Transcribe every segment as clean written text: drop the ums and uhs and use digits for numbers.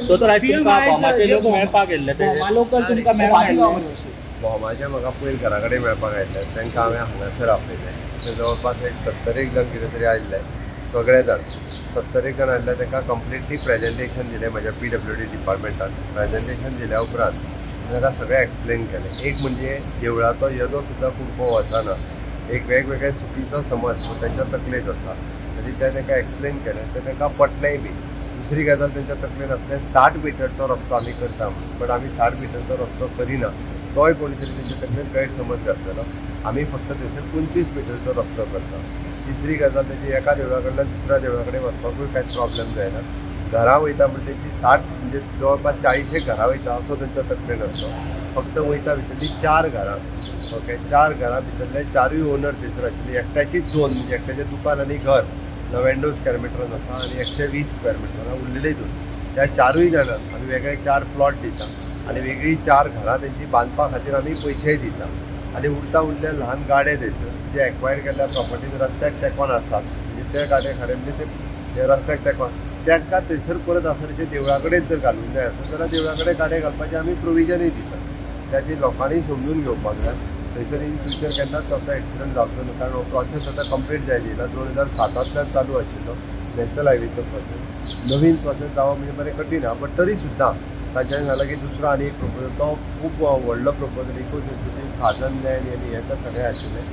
तो तर तुमका भोमाचे लोक मेळपाक गेल्ले ते लोक तुमका भोमाचे म्हाका पयर घरा कडेन मेळपाक आयिल्ले तांकां हांवें हांगासर आपयलें ते जवळपास एक 70 जण कितें तरी आयिल्ले सगळे जाण 70 जण आयिल्ले तांकां कंप्लिटली प्रेजेंटेशन दिलें म्हाज्या PWD डिपार्टमेंटान प्रेजेंटेशन दिल्या उपरांत तांकां सगळें एक्सप्लेन केलें एक म्हणजे देवळाचो येदो सुद्दां कुडको वचना एक वेगवेगळे चुकीचो समज तांच्या तकलेंत आसा म्हणजे तें तांकां एक्सप्लेन केलें तें तांकां पटलेंय बी दुसरी गजाल तांच्या तकलेन आसलें 60 मिटरचो रस्तो आमी करता बट आमी 60 मिटरचो रस्तो करिना तोय कोणी तरी तेंच्या तकलेन गैरसमज घातलेलो आमी फक्त थंयसर 25 मिटरचो रस्तो करता तिसरी गजाल तेजी एका देवळा कडल्यान दुसऱ्या देवळा कडेन वचपाकूय कांयच प्रॉब्लेम जायना घरां वयता म्हणजे तेची 60 म्हणजे जवळपास 40 घरां वयता असो तेंच्या तकलेन आसलो फक्त वयता भितरली 4 घरां ओके 4 घरां भितरले 4य ओनर थंयसर आशिल्ली एकट्याचीच 2 म्हणजे एकट्याचें दुकान आनी घर 99 स्क्वेअर मिटरान आसा आनी 120 स्क्वेअर मिटरान उरलेली दोन त्या 4य जाणांक आमी वेगळे 4 प्लॉट दिता आनी वेगळी 4 घरां तेंची बांदपा खातीर आमी पयशेय दिता आनी उरले ल्हान गाडे थंयसर जे एक्वायर केल्ल्या प्रॉपर्टीज रस्त्याक तेकोन आसात म्हणजे ते गाडे खरें म्हणजे ते रस्त्याक तेकोन तांकां थंयसर परत आसतनाचे देवळा कडेन जर घालूंक जाय आसत जाल्यार देवळा कडेन गाडे घालपाचें आमी प्रोविजनूय दिता त्याची लोकांनी समजून घेवपाक जाय थंयसर इन फ्युचर केन्नाच तसो एक्सिडंट जावचो ना कारण हो प्रोसेस आतां कंप्लीट जायत येयला 2007तल्यान चालू आशिल्लो नॅशनल हायवेचो प्रोसेस नवीन प्रोसेस जावप म्हणजे बरें कठीण आहा बट तरी सुद्दां तांच्यानी सांगलां की दुसरो आनी एक प्रपोजल तो खूब व्हडलो प्रपोजल इकोसिस्टम खाजन लँड आनी हें तर सगळें आशिल्लें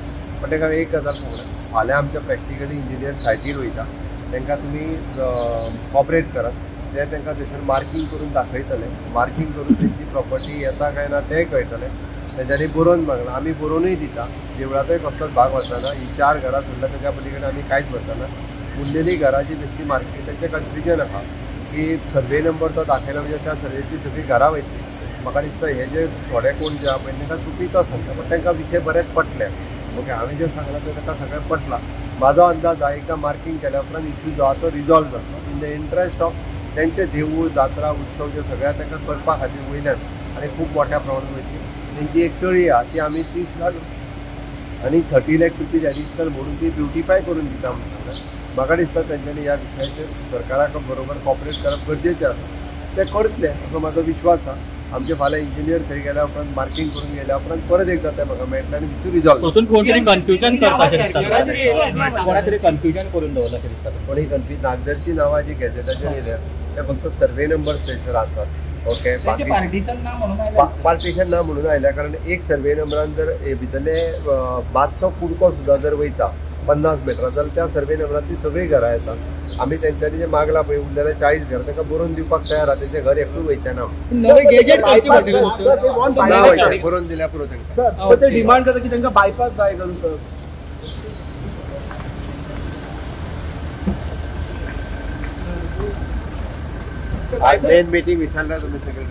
पण ताका एक गजाल सांगलें फाल्यां आमच्या प्रॅक्टिकली इंजिनियर सायटीर वयता तांकां तुमी कॉपरेट करात ते तांकां थंयसर मार्कींग करून दाखयतले मार्कींग करून तेंची प्रॉपर्टी येता काय ना तेंय कळटलें तेंच्यांनी बरोवन मागलां आमी बरोवनूय दिता देवळाचोय कसलोच भाग वचना ही 4 घरां सोडल्यार तेच्या पलीकडे आमी कांयच वचना उरलेली घरांची बेश्टी मार्कींग तेंचें कन्फ्युजन आहा की सर्वे नंबर तो दाखयला म्हणजे त्या सर्वेची सगळीं घरां वयतली म्हाका दिसता हे जे थोडे कोण जे आहा पळय तांकां चुकीचो सांगता पण तांकां विशय बरेच पटले ओके हांवें जें सांगलां तें ताका सगळें पटलां म्हाजो अंदाज हा एकदां मार्कींग केल्या उपरांत इश्यू जो आहा तो रिजॉल्व जातलो इन द इंट्रस्ट ऑफ तेंचे देवूळ जात्रा उत्सव जे सगळ्या तांकां करपा खातीर वयल्यान आनी खूब मोठ्या प्रमाणांत वयतली तेंची एक तळी आहा ती आमी 30 लाख आनी 30 लाख रुपीज एडिशनल म्हणून ती ब्युटिफाय करून दिता म्हणून सांगलें म्हाका दिसता तेंच्यांनी ह्या विशयाचेर सरकाराक बरोबर कॉपरेट करप गरजेचें आसा ते करतले असो म्हाजो विश्वास आहा आमचे फाल्यां इंजिनियर थंय गेल्या उपरांत मार्कींग करून गेल्या उपरांत परत एकदां तें म्हाका मेळटलें आनी इश्यू रिजॉल्व कोणतरी कन्फ्युजन करपाचें दिसता कोणा तरी कन्फ्युजन करून दवरलां अशें दिसता कोणी कन्फ्यूज नागदरची नांवां जी गॅजेटाचेर येल्यात ते फक्त सर्वे नंबर थंयसर आसात ओके पार्टिशन ना म्हणून आयल्या कारण एक सर्वे नंबरान जर भितरले बादचो कुडको सुद्दां जर वयता 50 मिटरां जाल्यार त्या सर्वे नंबरांतली सगळीं घरां येतात आमी तेंच्यांनी जे मागला पळय उरलेले 40 घरां तांकां बरोवन दिवपाक तयार आहा तेंचें घर एकूच वयचें ना बरोवन दिल्या पुरो तांकां ते डिमांड करता की तांकां बायपास जाय करून आज मेन मीटिंग विचारल्या तुम्ही सगळे